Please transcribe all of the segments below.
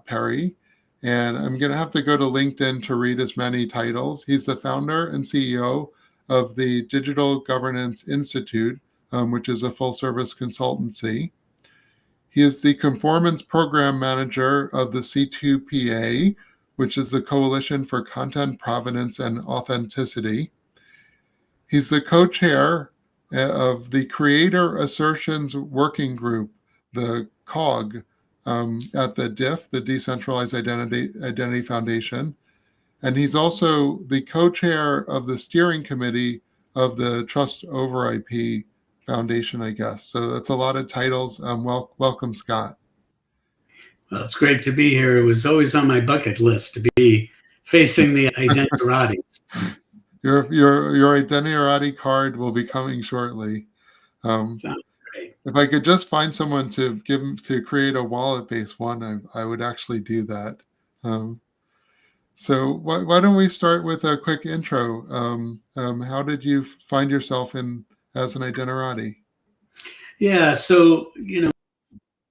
Perry, and I'm going to have to go to LinkedIn to read his many titles. He's the founder and CEO of the Digital Governance Institute, which is a full-service consultancy. He is the Conformance Program Manager of the C2PA, which is the Coalition for Content Provenance and Authenticity. He's the co-chair of the Creator Assertions Working Group, the COG, at the DIF, the Decentralized Identity Foundation. And he's also the co-chair of the steering committee of the Trust Over IP Foundation, I guess. So that's a lot of titles. Welcome, Scott. Well, it's great to be here. It was always on my bucket list to be facing the Identiteratis. Your Identiterati card will be coming shortly. Sounds great. If I could just find someone to create a wallet-based one, I would actually do that. So why don't we start with a quick intro? How did you find yourself as an Identiterati? Yeah, so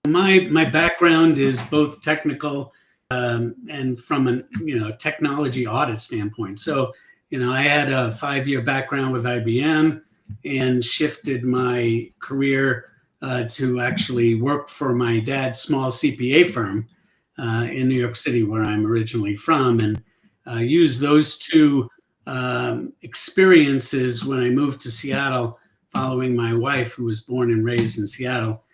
my background is both technical and from a technology audit standpoint. So I had a 5-year background with IBM and shifted my career to actually work for my dad's small CPA firm in New York City, where I'm originally from, and used those two experiences when I moved to Seattle following my wife, who was born and raised in Seattle,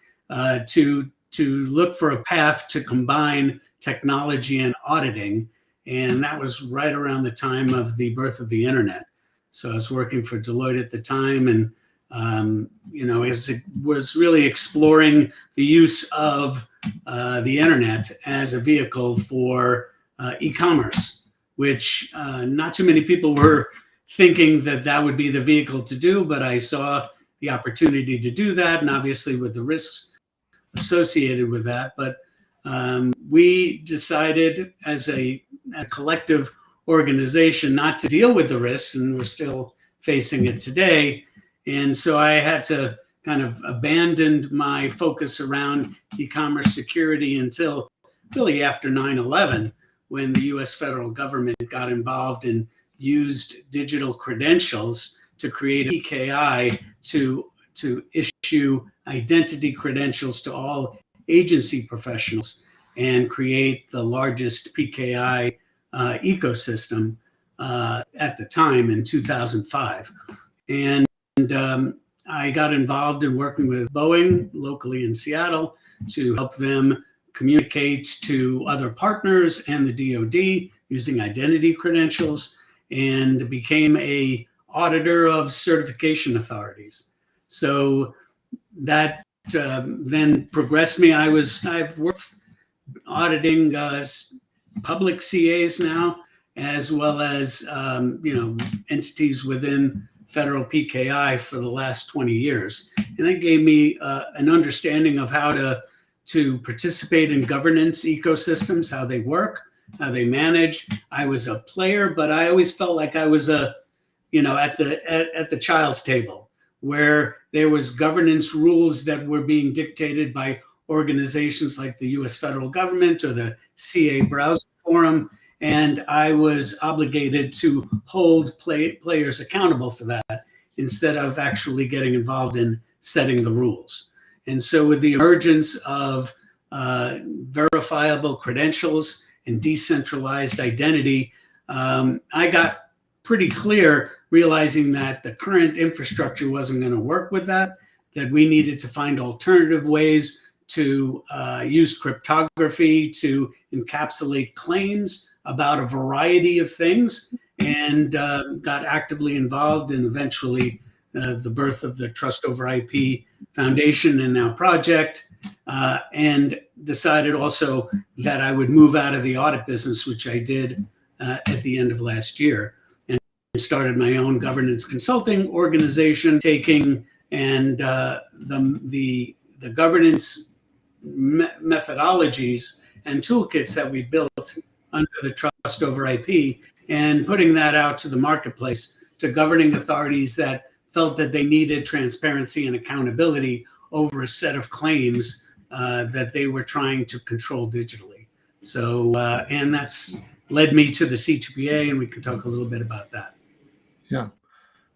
to look for a path to combine technology and auditing. And that was right around the time of the birth of the internet. So I was working for Deloitte at the time, and as it was really exploring the use of the internet as a vehicle for e-commerce, which not too many people were thinking that would be the vehicle to do, but I saw the opportunity to do that, and obviously with the risks associated with that. But we decided as a collective organization not to deal with the risks, and we're still facing it today. And so I had to kind of abandon my focus around e-commerce security until really after 9/11, when the US federal government got involved and used digital credentials to create a PKI to issue identity credentials to all agency professionals and create the largest PKI ecosystem at the time in 2005. And I got involved in working with Boeing locally in Seattle to help them communicate to other partners and the DoD using identity credentials, and became a auditor of certification authorities. So that then progressed me. I've worked auditing public CAs now, as well as entities within federal PKI for the last 20 years. And that gave me an understanding of how to participate in governance ecosystems, how they work, how they manage. I was a player, but I always felt like I was at the child's table, where there was governance rules that were being dictated by organizations like the US federal government or the CA Browser Forum. And I was obligated to hold players accountable for that instead of actually getting involved in setting the rules. And so with the emergence of verifiable credentials and decentralized identity, I got pretty clear, realizing that the current infrastructure wasn't going to work with that we needed to find alternative ways to use cryptography to encapsulate claims about a variety of things, and got actively involved in eventually the birth of the Trust Over IP Foundation and now project, and decided also that I would move out of the audit business, which I did at the end of last year, and started my own governance consulting organization, taking and the governance methodologies and toolkits that we built under the Trust Over IP, and putting that out to the marketplace, to governing authorities that felt that they needed transparency and accountability over a set of claims that they were trying to control digitally. So, and that's led me to the C2PA, and we can talk a little bit about that. Yeah.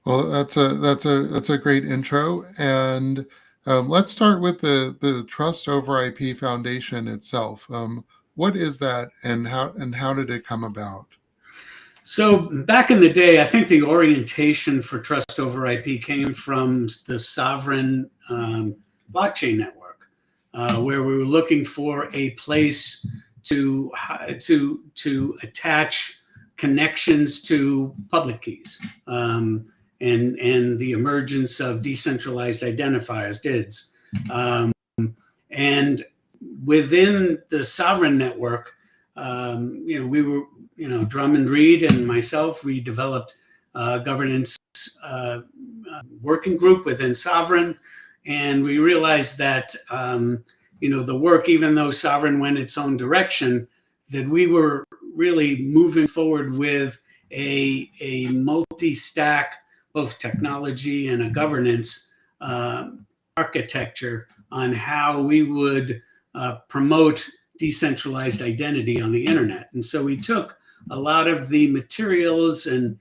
Well, that's a great intro, and let's start with the Trust Over IP Foundation itself. What is that, and how did it come about? So back in the day, I think the orientation for trust over IP came from the sovereign blockchain network, where we were looking for a place to attach connections to public keys, and the emergence of decentralized identifiers, DIDs, and within the sovereign network, we were, Drummond Reed and myself, we developed a governance working group within Sovereign. And we realized that, the work, even though Sovereign went its own direction, that we were really moving forward with a multi-stack, both technology and a governance architecture on how we would promote decentralized identity on the internet. And so we took a lot of the materials and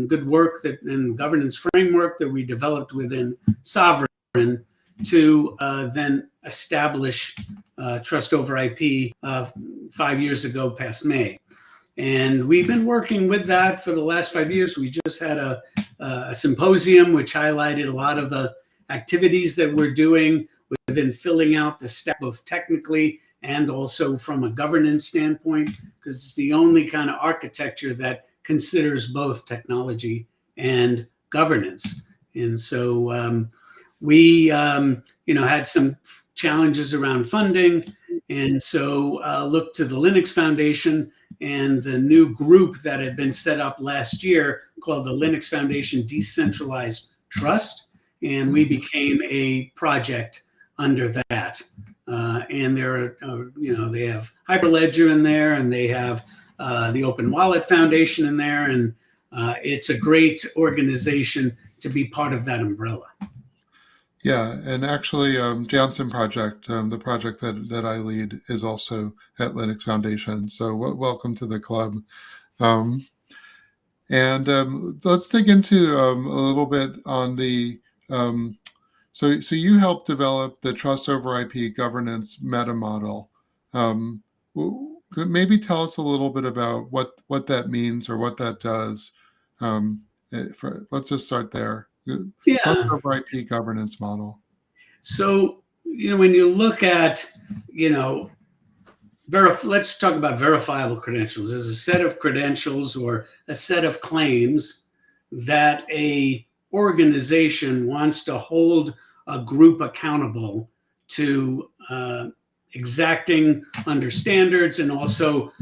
good work and governance framework that we developed within Sovereign to then establish Trust Over IP 5 years ago, past May. And we've been working with that for the last 5 years. We just had a symposium which highlighted a lot of the activities that we're doing within filling out the stack, both technically and also from a governance standpoint, because it's the only kind of architecture that considers both technology and governance. And so we, had some challenges around funding, and so looked to the Linux Foundation and the new group that had been set up last year called the Linux Foundation Decentralized Trust, and we became a project under that. And there are, they have Hyperledger in there, and they have the Open Wallet Foundation in there, and it's a great organization to be part of that umbrella. Yeah, and actually, Janssen Project, the project that I lead, is also at Linux Foundation. So welcome to the club. And let's dig into a little bit on the. So you helped develop the Trust Over IP governance Metamodel. Could maybe tell us a little bit about what that means or what that does. Let's just start there. Yeah. Trust Over IP governance model. So, when you look at, let's talk about verifiable credentials. There's a set of credentials or a set of claims that a organization wants to hold a group accountable to exacting under standards, and also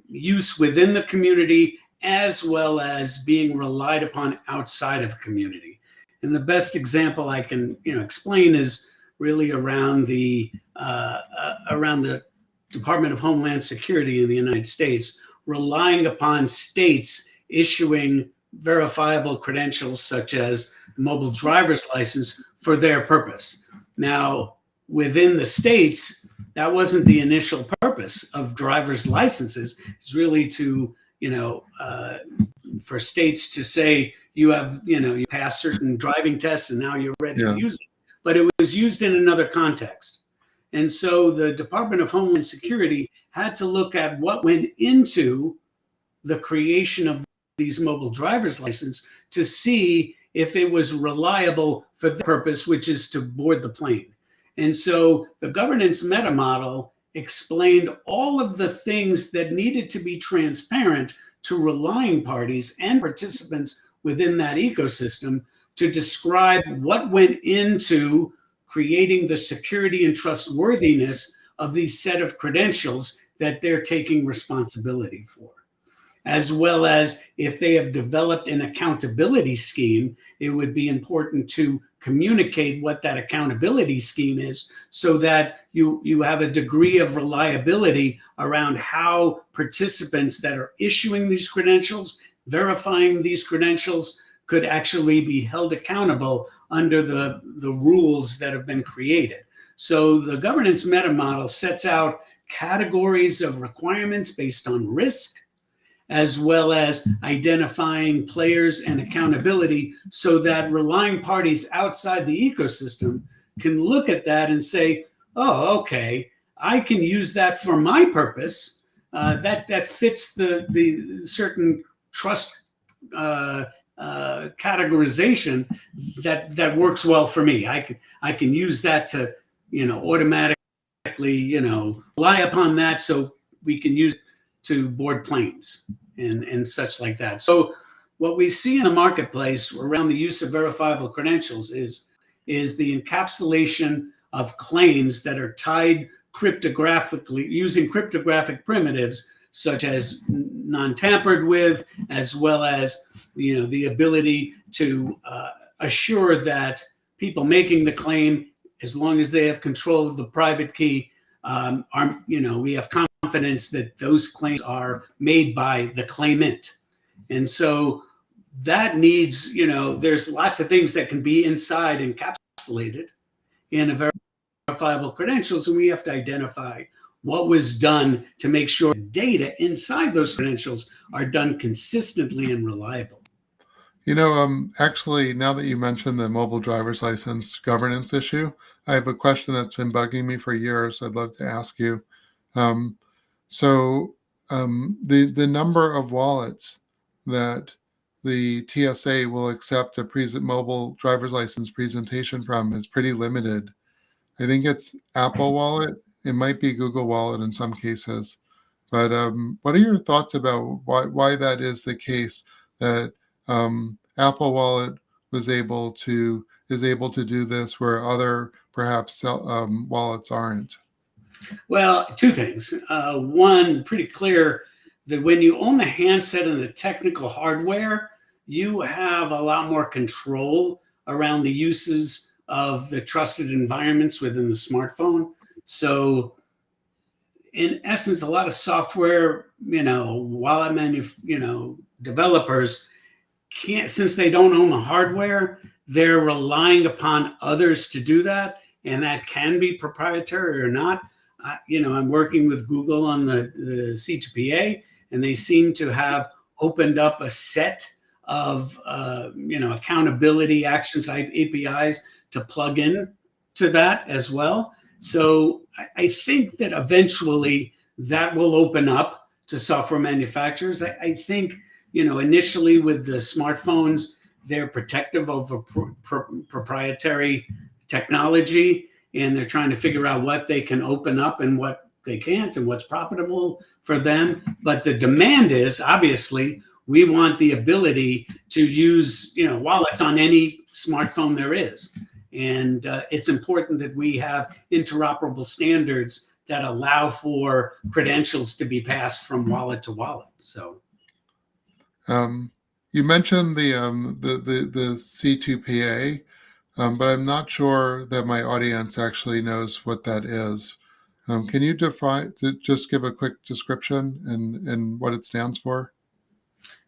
use within the community, as well as being relied upon outside of a community. And the best example I can explain is really around the Department of Homeland Security in the United States, relying upon states issuing verifiable credentials such as mobile driver's license for their purpose. Now, within the states, that wasn't the initial purpose of driver's licenses. It's really to, for states to say you have, you passed certain driving tests and now you're ready to use it. But it was used in another context. And so the Department of Homeland Security had to look at what went into the creation of these mobile driver's license to see if it was reliable for the purpose, which is to board the plane. And so the governance meta model explained all of the things that needed to be transparent to relying parties and participants within that ecosystem to describe what went into creating the security and trustworthiness of these set of credentials that they're taking responsibility for. As well as if they have developed an accountability scheme, it would be important to communicate what that accountability scheme is so that you have a degree of reliability around how participants that are issuing these credentials, verifying these credentials, could actually be held accountable under the rules that have been created. So the governance meta model sets out categories of requirements based on risk, as well as identifying players and accountability, so that relying parties outside the ecosystem can look at that and say, oh, okay, I can use that for my purpose. That fits the certain trust categorization that works well for me. I can use that to automatically rely upon that, so we can use it to board planes and such like that. So what we see in the marketplace around the use of verifiable credentials is the encapsulation of claims that are tied cryptographically using cryptographic primitives such as non-tampered with, as well as the ability to assure that people making the claim, as long as they have control of the private key, we have confidence that those claims are made by the claimant. And so that needs, there's lots of things that can be inside encapsulated in a verifiable credentials, and we have to identify what was done to make sure data inside those credentials are done consistently and reliable. Actually, now that you mentioned the mobile driver's license governance issue, I have a question that's been bugging me for years. I'd love to ask you. The number of wallets that the TSA will accept a mobile driver's license presentation from is pretty limited. I think it's Apple Wallet. It might be Google Wallet in some cases. But what are your thoughts about why that is the case, that Apple Wallet is able to do this where other perhaps wallets aren't? Well, two things. One, pretty clear that when you own the handset and the technical hardware, you have a lot more control around the uses of the trusted environments within the smartphone. So in essence, a lot of software, wallet developers can't, since they don't own the hardware, they're relying upon others to do that. And that can be proprietary or not. I'm working with Google on the C2PA, and they seem to have opened up a set of, accountability actions, APIs to plug in to that as well. So I think that eventually that will open up to software manufacturers. I think, initially with the smartphones, they're protective of a proprietary technology, and they're trying to figure out what they can open up and what they can't and what's profitable for them. But the demand is, obviously, we want the ability to use, wallets on any smartphone there is. And it's important that we have interoperable standards that allow for credentials to be passed from wallet to wallet. So, you mentioned the C2PA, but I'm not sure that my audience actually knows what that is. Can you just give a quick description and what it stands for?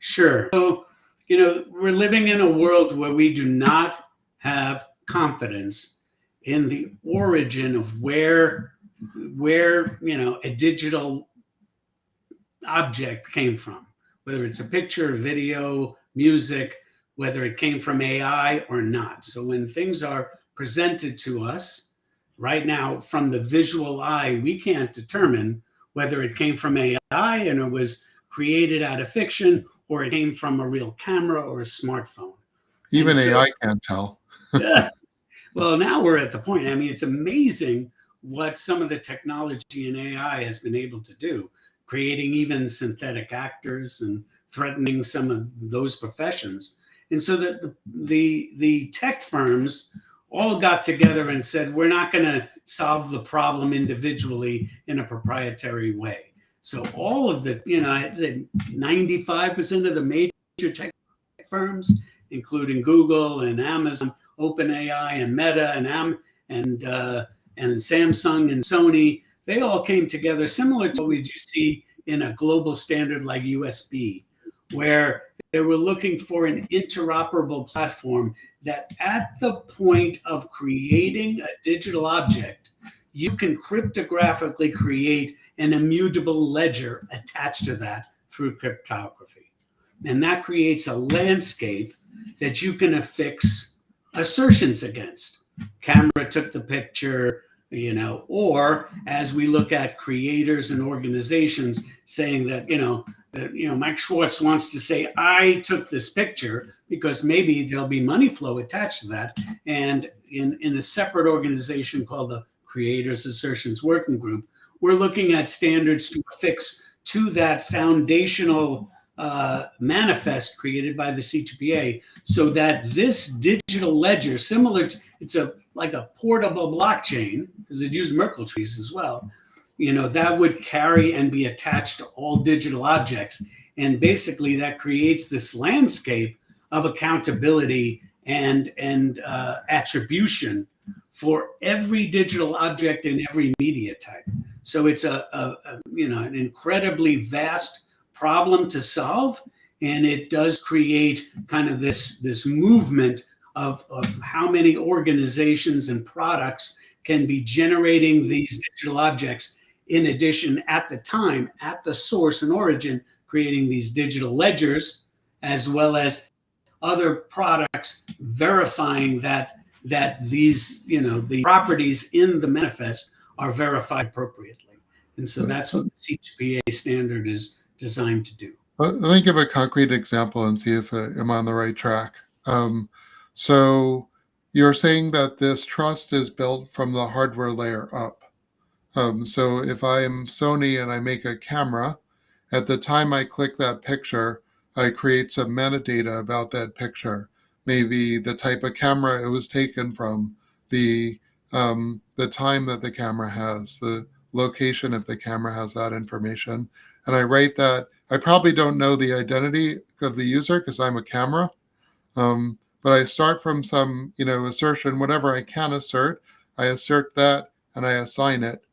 Sure. So, we're living in a world where we do not have confidence in the origin of where a digital object came from, whether it's a picture, video, music, whether it came from AI or not. So when things are presented to us right now from the visual eye, we can't determine whether it came from AI and it was created out of fiction, or it came from a real camera or a smartphone. Even AI can't tell. Yeah. Well, now we're at the point. I mean, it's amazing what some of the technology in AI has been able to do, creating even synthetic actors and threatening some of those professions. And so that the tech firms all got together and said, we're not going to solve the problem individually in a proprietary way. So all of the, I'd say 95% of the major tech firms, including Google and Amazon, OpenAI and Meta and Samsung and Sony, they all came together similar to what we see in a global standard like USB, where they were looking for an interoperable platform that at the point of creating a digital object you can cryptographically create an immutable ledger attached to that through cryptography. And that creates a landscape that you can affix assertions against. Camera took the picture, or as we look at creators and organizations saying that, Mike Schwartz wants to say, I took this picture, because maybe there'll be money flow attached to that. And in a separate organization called the Creators Assertions Working Group, we're looking at standards to affix to that foundational manifest created by the C2PA, so that this digital ledger, similar to, it's like a portable blockchain, because it used Merkle trees as well, that would carry and be attached to all digital objects. And basically that creates this landscape of accountability and attribution for every digital object in every media type. So it's an incredibly vast problem to solve, and it does create kind of this movement of how many organizations and products can be generating these digital objects. In addition, at the time, at the source and origin, creating these digital ledgers, as well as other products verifying that these, the properties in the manifest are verified appropriately. And so that's what the C2PA standard is designed to do. Let me give a concrete example and see if I'm on the right track. So you're saying that this trust is built from the hardware layer up. So if I am Sony and I make a camera, at the time I click that picture, I create some metadata about that picture. Maybe the type of camera it was taken from, the time that the camera has, the location if the camera has that information. And I write that. I probably don't know the identity of the user because I'm a camera. But I start from some, assertion, whatever I can assert. I assert that and I assign it.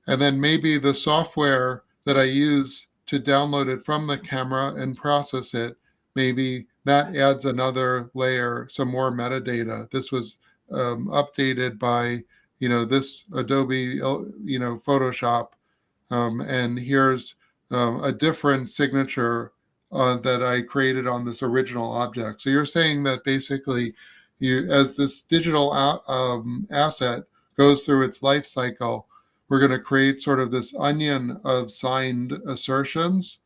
And then maybe the software that I use to download it from the camera and process it, maybe that adds another layer, some more metadata. This was updated by, this Adobe, Photoshop. And here's a different signature that I created on this original object. So you're saying that basically, as this digital asset goes through its life cycle, we're going to create sort of this onion of signed assertions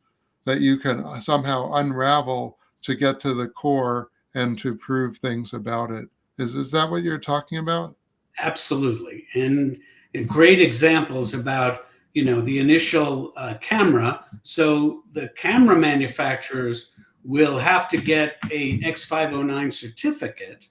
that you can somehow unravel to get to the core and to prove things about it. Is that what you're talking about? Absolutely. And great examples about, the initial camera. So the camera manufacturers will have to get an X509 certificate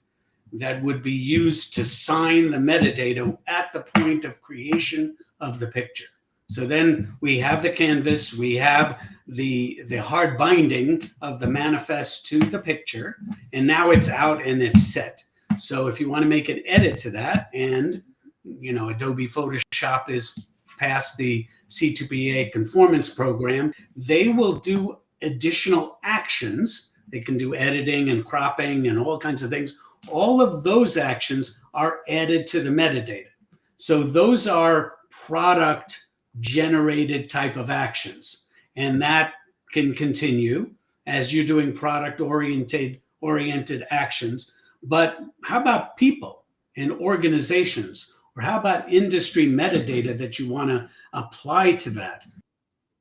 that would be used to sign the metadata at the point of creation of the picture. So then we have the canvas, we have the hard binding of the manifest to the picture, and now it's out and it's set. So if you want to make an edit to that, and Adobe Photoshop is past the C2PA conformance program, they will do additional actions. They can do editing and cropping and all kinds of things. All of those actions are added to the metadata. So those are product generated type of actions. And that can continue as you're doing product oriented actions. But how about people and organizations? Or how about industry metadata that you want to apply to that?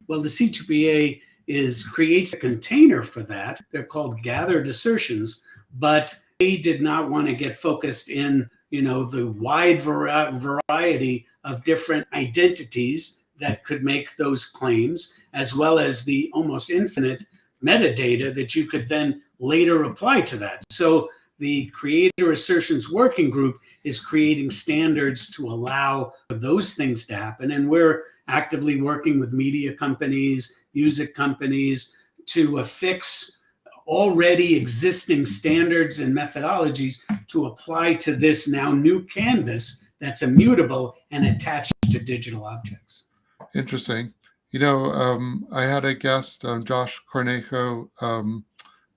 Well, the C2PA creates a container for that. They're called gathered assertions, but they did not want to get focused in, the wide variety of different identities that could make those claims, as well as the almost infinite metadata that you could then later apply to that. So the Creator Assertions Working Group is creating standards to allow those things to happen. And we're actively working with media companies, music companies to affix already existing standards and methodologies to apply to this now new canvas that's immutable and attached to digital objects. Interesting. I had a guest, Josh Cornejo,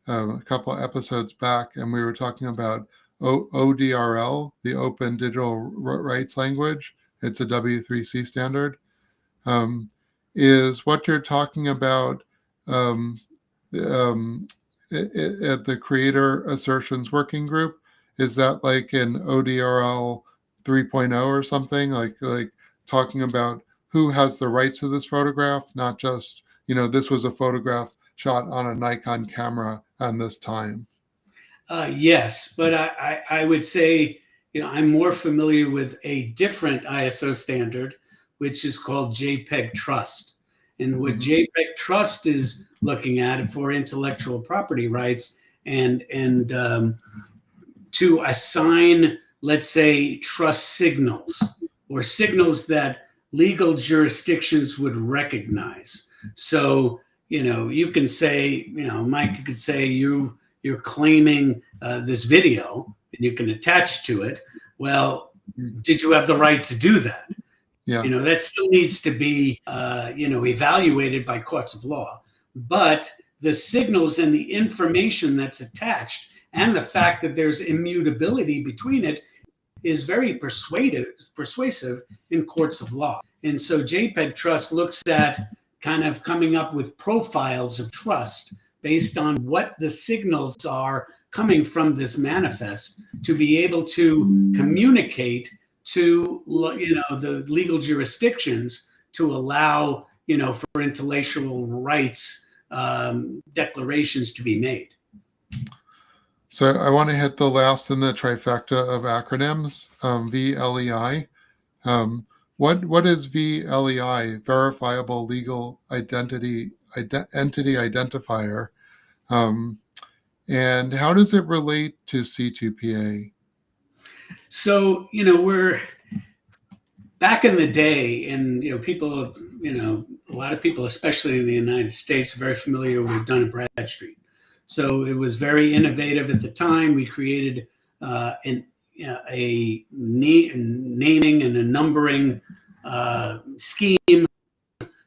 a couple of episodes back, and we were talking about ODRL, the Open Digital Rights Language, It's a W3C standard. Is what you're talking about um, at the Creator Assertions Working Group? Is that like an ODRL 3.0 or something? Like talking about who has the rights to this photograph, not just, this was a photograph shot on a Nikon camera on this time. Yes, but I would say, I'm more familiar with a different ISO standard, which is called JPEG Trust. And what JPEG Trust is looking at for intellectual property rights and to assign, let's say, trust signals or signals that legal jurisdictions would recognize. So, you can say, Mike, you could say you're claiming this video and you can attach to it. Well, did you have the right to do that? Yeah. That still needs to be, evaluated by courts of law. But the signals and the information that's attached and the fact that there's immutability between it is very persuasive in courts of law. And so JPEG Trust looks at kind of coming up with profiles of trust based on what the signals are coming from this manifest to be able to communicate to the legal jurisdictions to allow for intellectual rights declarations to be made. So I want to hit the last in the trifecta of acronyms, VLEI. What is VLEI? Verifiable Legal Entity Identifier. And how does it relate to C2PA? So, we're back in the day, and people, a lot of people, especially in the United States, are very familiar with Dun & Bradstreet. So it was very innovative at the time. We created a naming and a numbering scheme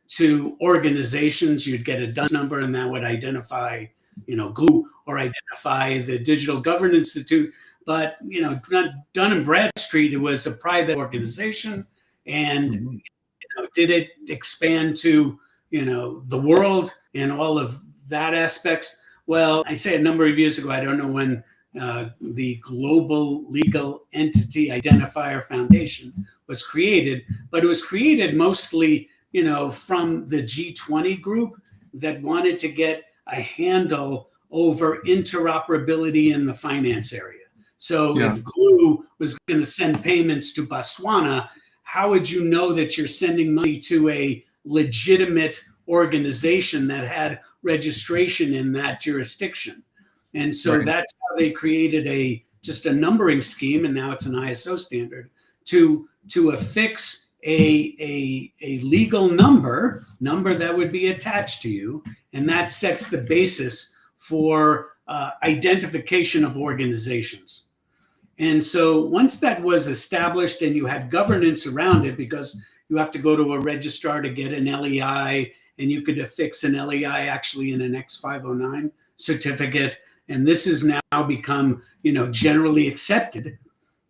to organizations. You'd get a DUNS number, and that would identify, GLEIF or identify the Digital Governance Institute. But Dun & Bradstreet, it was a private organization, and did it expand to the world and all of that aspects? Well, I say a number of years ago, I don't know when the Global Legal Entity Identifier Foundation was created, but it was created mostly, from the G20 group that wanted to get a handle over interoperability in the finance area. So if GLEIF was going to send payments to Botswana, how would you know that you're sending money to a legitimate organization that had registration in that jurisdiction? And so that's how they created just a numbering scheme, and now it's an ISO standard to affix a legal number that would be attached to you, and that sets the basis for identification of organizations. And so once that was established and you had governance around it, because you have to go to a registrar to get an LEI, and you could affix an LEI actually in an X509 certificate, and this has now become, generally accepted.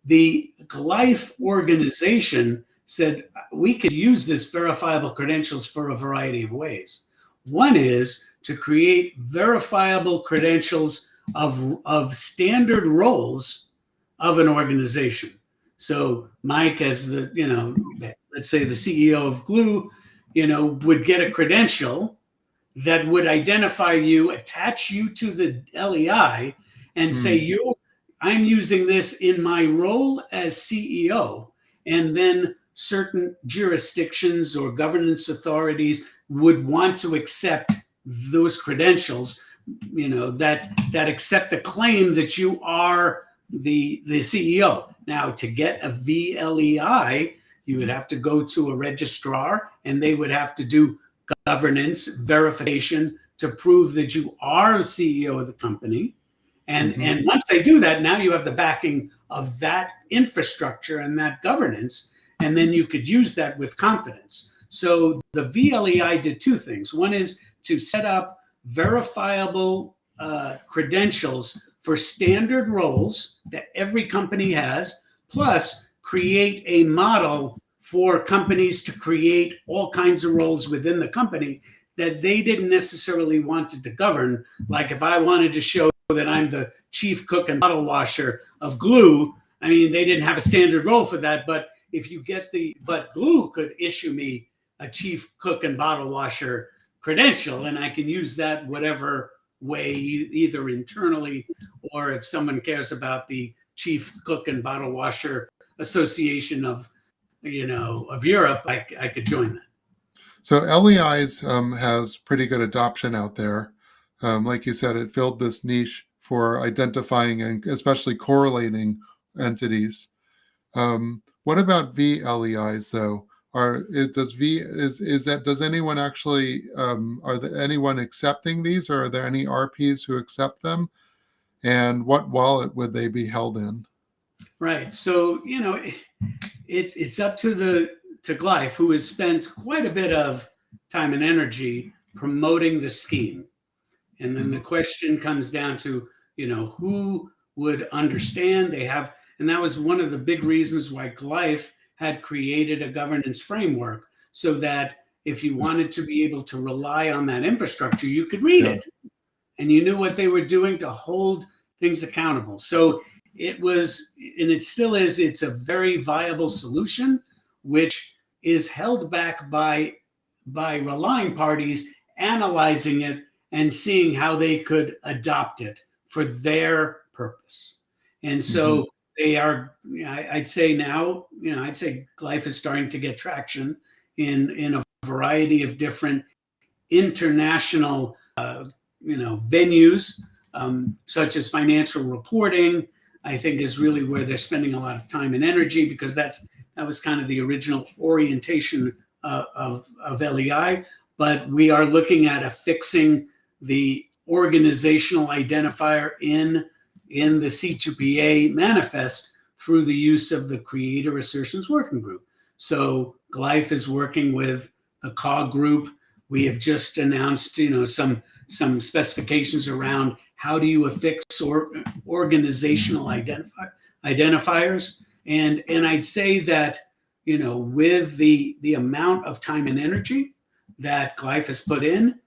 The GLEIF organization said we could use this verifiable credentials for a variety of ways. One is to create verifiable credentials of standard roles of an organization. So Mike, as the, let's say the CEO of GLEIF, would get a credential that would identify you, attach you to the LEI, and say, I'm using this in my role as CEO. And then certain jurisdictions or governance authorities would want to accept those credentials, that accept the claim that you are the CEO. Now, to get a VLEI, you would have to go to a registrar, and they would have to do governance verification to prove that you are the CEO of the company. And once they do that, now you have the backing of that infrastructure and that governance, and then you could use that with confidence. So the VLEI did two things. One is to set up verifiable credentials for standard roles that every company has, plus create a model for companies to create all kinds of roles within the company that they didn't necessarily wanted to govern. Like if I wanted to show that I'm the chief cook and bottle washer of glue, I mean, they didn't have a standard role for that, but but glue could issue me a chief cook and bottle washer credential, and I can use that whatever way, either internally, or if someone cares about the chief cook and bottle washer association of Europe, I could join that. So LEIs has pretty good adoption out there. Like you said, it filled this niche for identifying and especially correlating entities. What about VLEIs though? Does anyone actually anyone accepting these, or are there any RPs who accept them? And what wallet would they be held in? Right. So it's up to GLEIF, who has spent quite a bit of time and energy promoting the scheme. And then the question comes down to, who would understand. And that was one of the big reasons why GLEIF had created a governance framework, so that if you wanted to be able to rely on that infrastructure, you could read it and you knew what they were doing to hold things accountable. So it was, and it still is, it's a very viable solution, which is held back by relying parties analyzing it and seeing how they could adopt it for their purpose. And so they are, I'd say now, I'd say GLEIF is starting to get traction in a variety of different international, venues, such as financial reporting. I think is really where they're spending a lot of time and energy, because that was kind of the original orientation of LEI. But we are looking at affixing the organizational identifier in the C2PA manifest through the use of the Creator Assertions Working Group. So GLEIF is working with the COG group. We have just announced, some specifications around how do you affix organizational identifiers. And I'd say that, with the amount of time and energy that GLEIF has put in,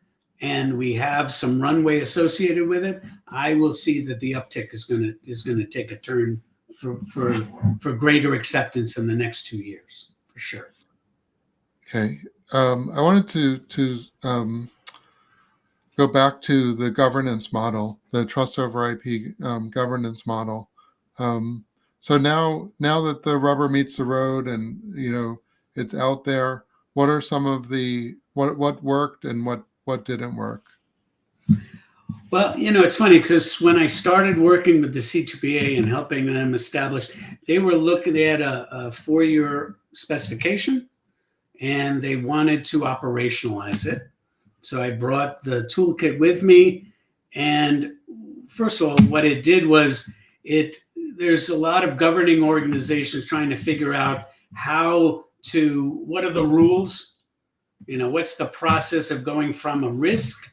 and we have some runway associated with it, I will see that the uptick is going to take a turn for greater acceptance in the next 2 years, for sure. Okay, I wanted to go back to the governance model, the trust over IP governance model. So now that the rubber meets the road and it's out there, what are some of the what worked and what didn't work? Well, it's funny because when I started working with the C2PA and helping them establish, they had a 4-year specification and they wanted to operationalize it. So I brought the toolkit with me. And first of all, what it did was there's a lot of governing organizations trying to figure out what are the rules? What's the process of going from a risk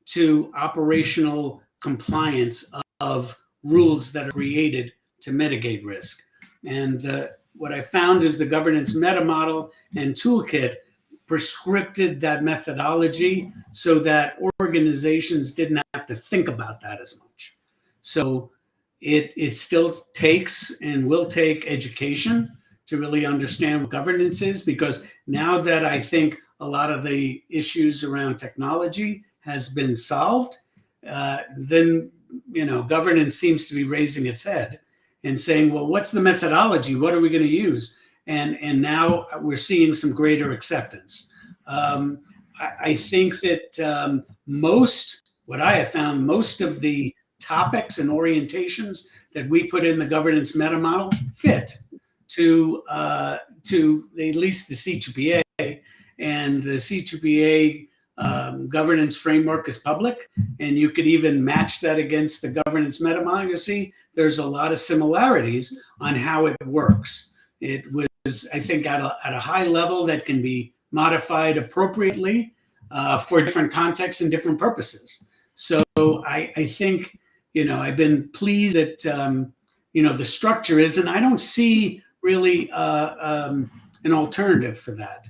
to operational compliance of rules that are created to mitigate risk. And what I found is the governance Metamodel and toolkit prescripted that methodology so that organizations didn't have to think about that as much. So it still takes and will take education to really understand what governance is, because now that I think a lot of the issues around technology has been solved, then governance seems to be raising its head and saying, well, what's the methodology? What are we going to use? And now we're seeing some greater acceptance. I think that what I have found, most of the topics and orientations that we put in the governance Metamodel fit to at least the C2PA, and the C2PA governance framework is public, and you could even match that against the governance Metamodel. You see, there's a lot of similarities on how it works. It was, I think, at a high level that can be modified appropriately for different contexts and different purposes. So I think, I've been pleased that, the structure is, and I don't see really an alternative for that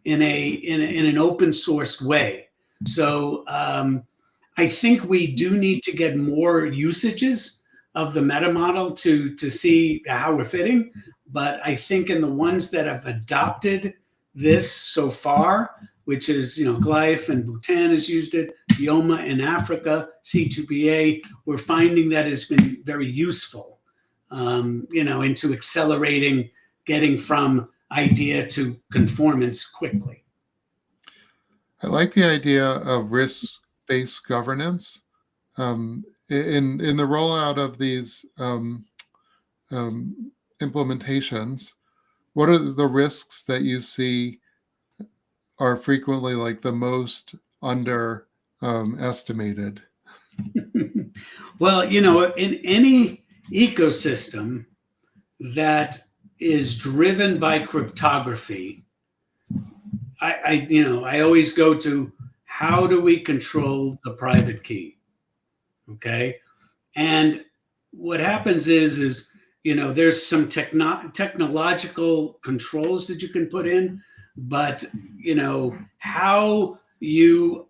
in an open sourced way. So I think we do need to get more usages of the Metamodel to see how we're fitting. But I think in the ones that have adopted this so far, which is, GLEIF and Bhutan has used it, Yoma in Africa, C2PA, we're finding that has been very useful, into accelerating, getting from idea to conformance quickly. I like the idea of risk-based governance. In the rollout of these implementations, what are the risks that you see are frequently like the most underestimated? Well, in any ecosystem that is driven by cryptography, I always go to, how do we control the private key? Okay. And what happens is, there's some technological controls that you can put in, but, how you,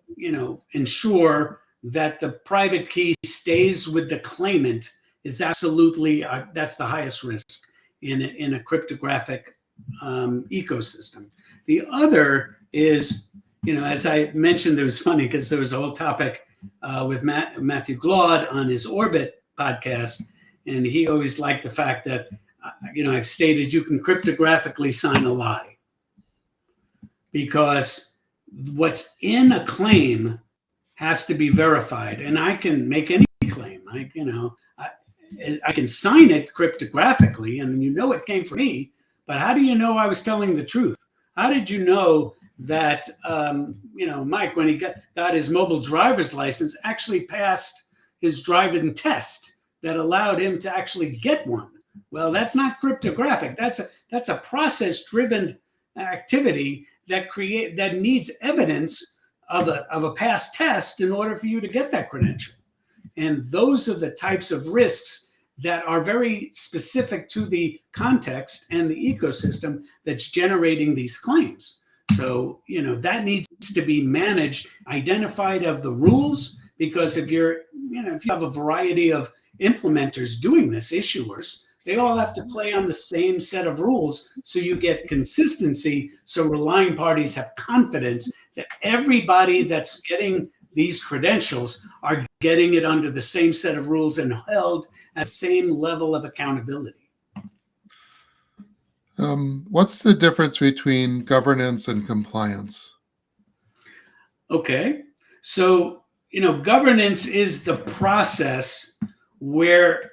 ensure that the private key stays with the claimant is absolutely, that's the highest risk in a cryptographic ecosystem. The other is, as I mentioned, it was funny because there was a whole topic with Matthew Glaude on his Orbit podcast, and he always liked the fact that, I've stated you can cryptographically sign a lie, because what's in a claim has to be verified, and I can make any claim. I can sign it cryptographically, and it came from me. But how do you know I was telling the truth? How did you know that, Mike, when he got his mobile driver's license, actually passed his driving test that allowed him to actually get one? Well, that's not cryptographic. That's a process-driven activity that needs evidence of a past test in order for you to get that credential. And those are the types of risks that are very specific to the context and the ecosystem that's generating these claims. So, that needs to be managed, identified of the rules, because if you have a variety of implementers doing this, issuers, they all have to play on the same set of rules, so you get consistency, so relying parties have confidence that everybody that's getting these credentials are getting it under the same set of rules and held at the same level of accountability. What's the difference between governance and compliance? Okay, so governance is the process where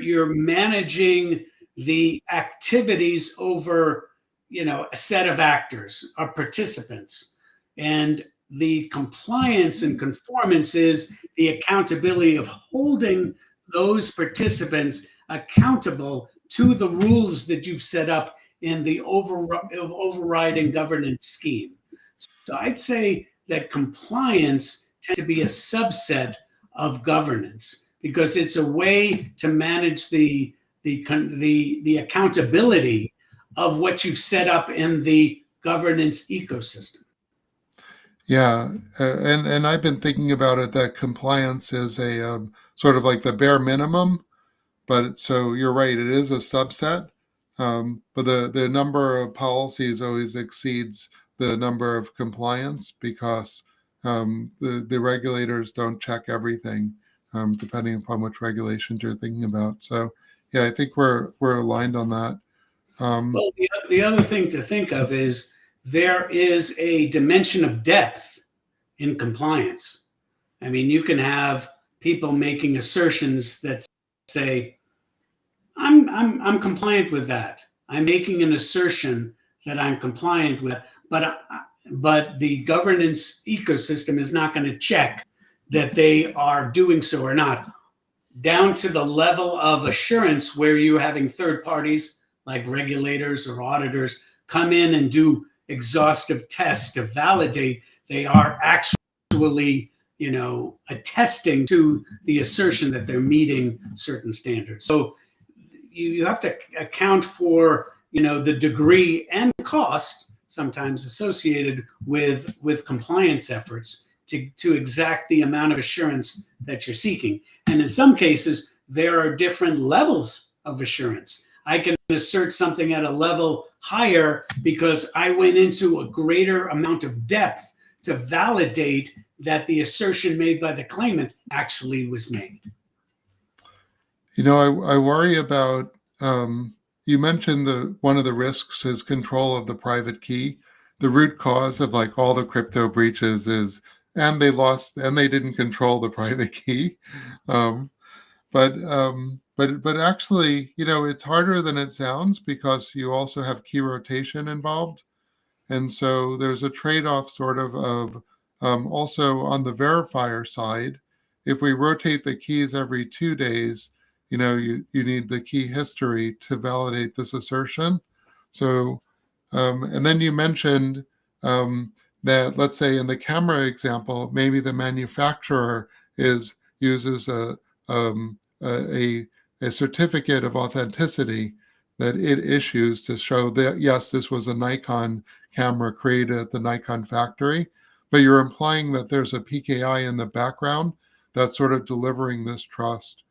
you're managing the activities over a set of actors or participants, and the compliance and conformance is the accountability of holding those participants accountable to the rules that you've set up in the overriding governance scheme. So I'd say that compliance tends to be a subset of governance, because it's a way to manage the accountability of what you've set up in the governance ecosystem. Yeah, and I've been thinking about it that compliance is a sort of like the bare minimum, but so you're right, it is a subset, but the number of policies always exceeds the number of compliance, because the regulators don't check everything, depending upon which regulations you're thinking about. So yeah, I think we're aligned on that. Well, the other thing to think of is there is a dimension of depth in compliance. I mean, you can have people making assertions that say, I'm compliant with that. I'm making an assertion that I'm compliant with, but the governance ecosystem is not going to check that they are doing so or not, down to the level of assurance where you're having third parties like regulators or auditors come in and do exhaustive tests to validate they are actually, attesting to the assertion that they're meeting certain standards. So you have to account for the degree and cost sometimes associated with compliance efforts to exact the amount of assurance that you're seeking. And in some cases, there are different levels of assurance. I can assert something at a level higher because I went into a greater amount of depth to validate that the assertion made by the claimant actually was made. I worry about, you mentioned one of the risks is control of the private key. The root cause of like all the crypto breaches is, and they didn't control the private key. But actually, it's harder than it sounds because you also have key rotation involved. And so there's a trade-off sort of also on the verifier side. If we rotate the keys every 2 days, you need the key history to validate this assertion. So, and then you mentioned that, let's say in the camera example, maybe the manufacturer uses a certificate of authenticity that it issues to show that, yes, this was a Nikon camera created at the Nikon factory, but you're implying that there's a PKI in the background that's sort of delivering this trust.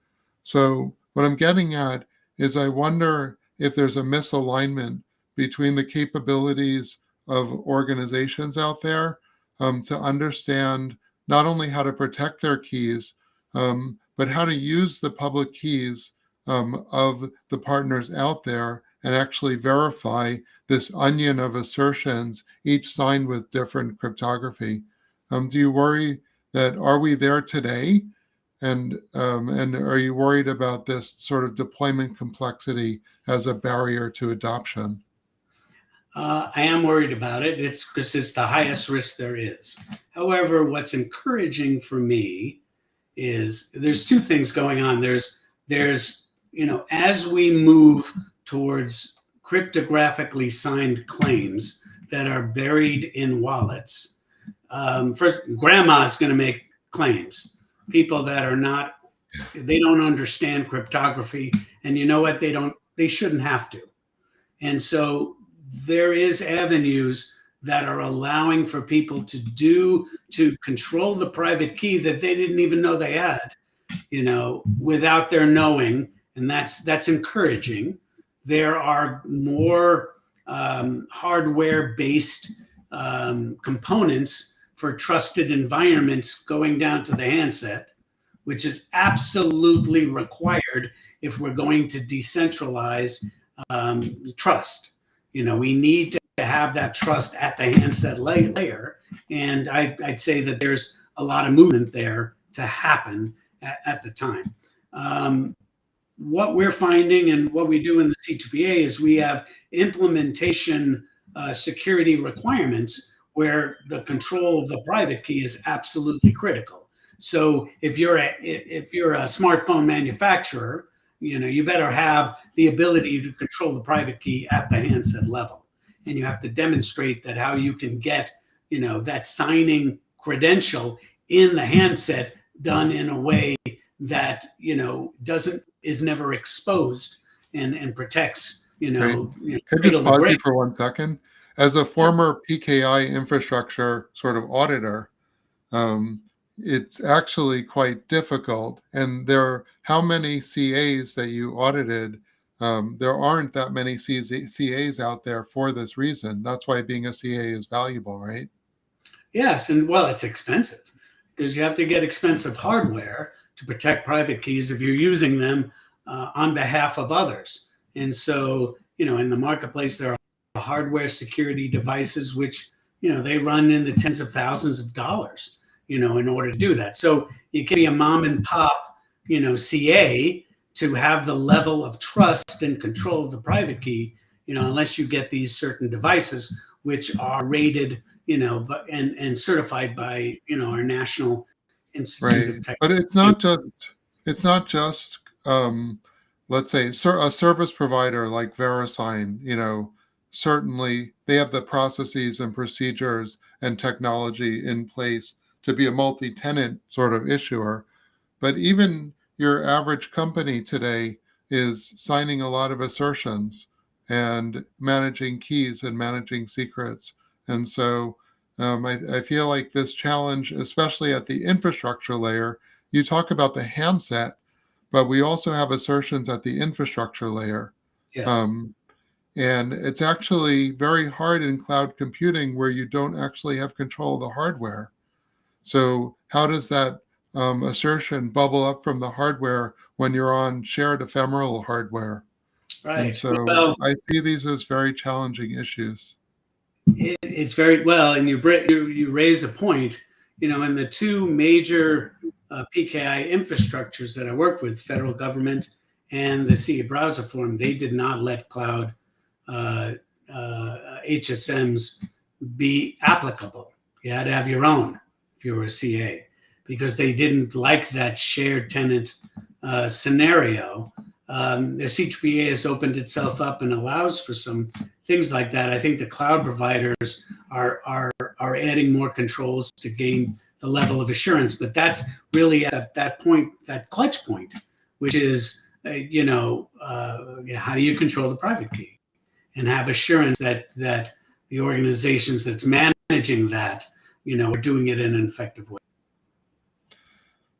So what I'm getting at is I wonder if there's a misalignment between the capabilities of organizations out there to understand not only how to protect their keys, but how to use the public keys of the partners out there and actually verify this onion of assertions, each signed with different cryptography. Do you worry are we there today? And are you worried about this sort of deployment complexity as a barrier to adoption? I am worried about it. It's because it's the highest risk there is. However, what's encouraging for me is there's two things going on. There's as we move towards cryptographically signed claims that are buried in wallets. First, grandma's going to make claims. People that they don't understand cryptography, and you know what? They shouldn't have to. And so there is avenues that are allowing for people to control the private key that they didn't even know they had, without their knowing. And that's encouraging. There are more hardware-based components for trusted environments going down to the handset, which is absolutely required if we're going to decentralize trust. We need to have that trust at the handset layer. And I'd say that there's a lot of movement there to happen at the time. What we're finding and what we do in the C2PA is we have implementation security requirements where the control of the private key is absolutely critical. So if you're a smartphone manufacturer, you better have the ability to control the private key at the handset level. And you have to demonstrate that how you can get, that signing credential in the handset done in a way that, is never exposed and protects, Right. Could I just pause you for 1 second? As a former PKI infrastructure sort of auditor, it's actually quite difficult. And how many CAs that you audited? There aren't that many CAs out there for this reason. That's why being a CA is valuable, right? Yes, and well, it's expensive because you have to get expensive hardware to protect private keys if you're using them on behalf of others. And so, in the marketplace, there are hardware security devices which, they run in the tens of thousands of dollars, in order to do that. So you can be a mom and pop, CA to have the level of trust and control of the private key, unless you get these certain devices which are rated, and certified by, our National Institute of Technology. But it's not just let's say a service provider like VeriSign, certainly they have the processes and procedures and technology in place to be a multi-tenant sort of issuer. But even your average company today is signing a lot of assertions. and managing keys and managing secrets. And so I feel like this challenge, especially at the infrastructure layer, you talk about the handset, but we also have assertions at the infrastructure layer. Yes. Um, and it's actually very hard in cloud computing where you don't actually have control of the hardware. So how does that assertion bubble up from the hardware when you're on shared ephemeral hardware? And Right. so Well, I see these as very challenging issues. it's very well, and you raise a point. In the two major PKI infrastructures that I work with, federal government and the CE Browser Forum, they did not let cloud uh, HSMs be applicable. You had to have your own if you were a CA, because they didn't like that shared tenant scenario. Their C2PA has opened itself up and allows for some things like that. I think the cloud providers are adding more controls to gain the level of assurance, but that's really at that point, that clutch point, which is how do you control the private key and have assurance that the organizations that's managing that are doing it in an effective way.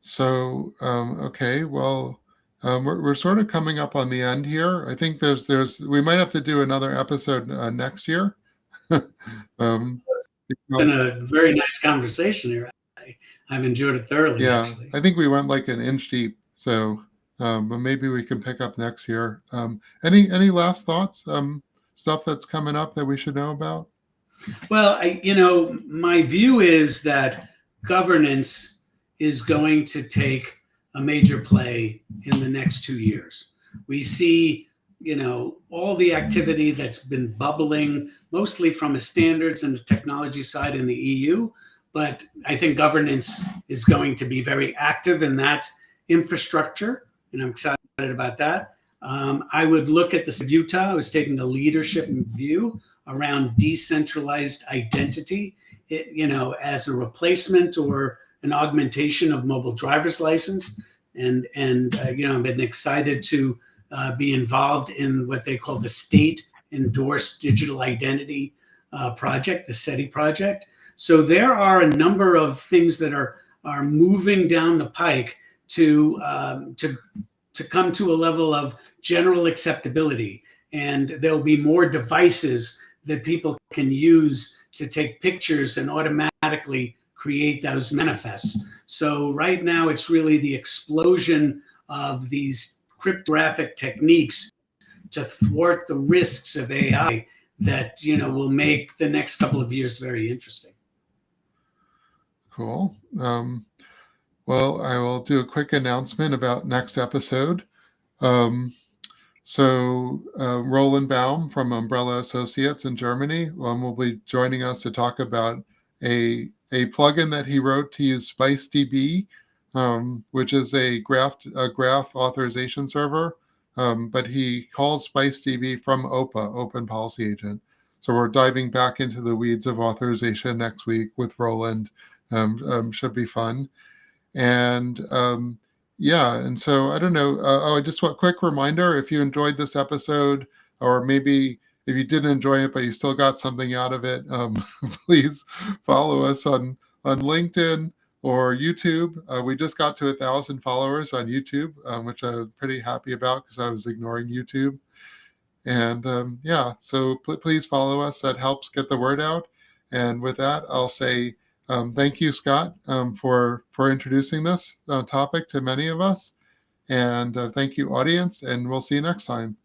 So, okay, well, we're sort of coming up on the end here. I think we might have to do another episode next year. um, It's been a very nice conversation here. I've enjoyed it thoroughly, yeah, actually. I think we went like an inch deep. So, but maybe we can pick up next year. Any last thoughts? Stuff that's coming up that we should know about? Well, my view is that governance is going to take a major play in the next 2 years. We see, all the activity that's been bubbling, mostly from a standards and the technology side in the EU. But I think governance is going to be very active in that infrastructure, and I'm excited about that. I would look at the state of Utah. I was taking a leadership view around decentralized identity, as a replacement or an augmentation of mobile driver's license. And I've been excited to be involved in what they call the state endorsed digital identity project, the SETI project. So there are a number of things that are moving down the pike to come to a level of general acceptability, and there'll be more devices that people can use to take pictures and automatically create those manifests. So right now it's really the explosion of these cryptographic techniques to thwart the risks of AI that will make the next couple of years very interesting. Cool. Well, I will do a quick announcement about next episode. Roland Baum from Umbrella Associates in Germany will be joining us to talk about a plugin that he wrote to use SpiceDB, which is a graph authorization server, but he calls SpiceDB from OPA, Open Policy Agent. So we're diving back into the weeds of authorization next week with Roland. Should be fun. And and so I don't know. Just a quick reminder, if you enjoyed this episode, or maybe if you didn't enjoy it, but you still got something out of it, please follow us on LinkedIn or YouTube. We just got to 1,000 followers on YouTube, which I'm pretty happy about because I was ignoring YouTube. And so please follow us. That helps get the word out. And with that, I'll say thank you, Scott, for introducing this topic to many of us. And thank you, audience, and we'll see you next time.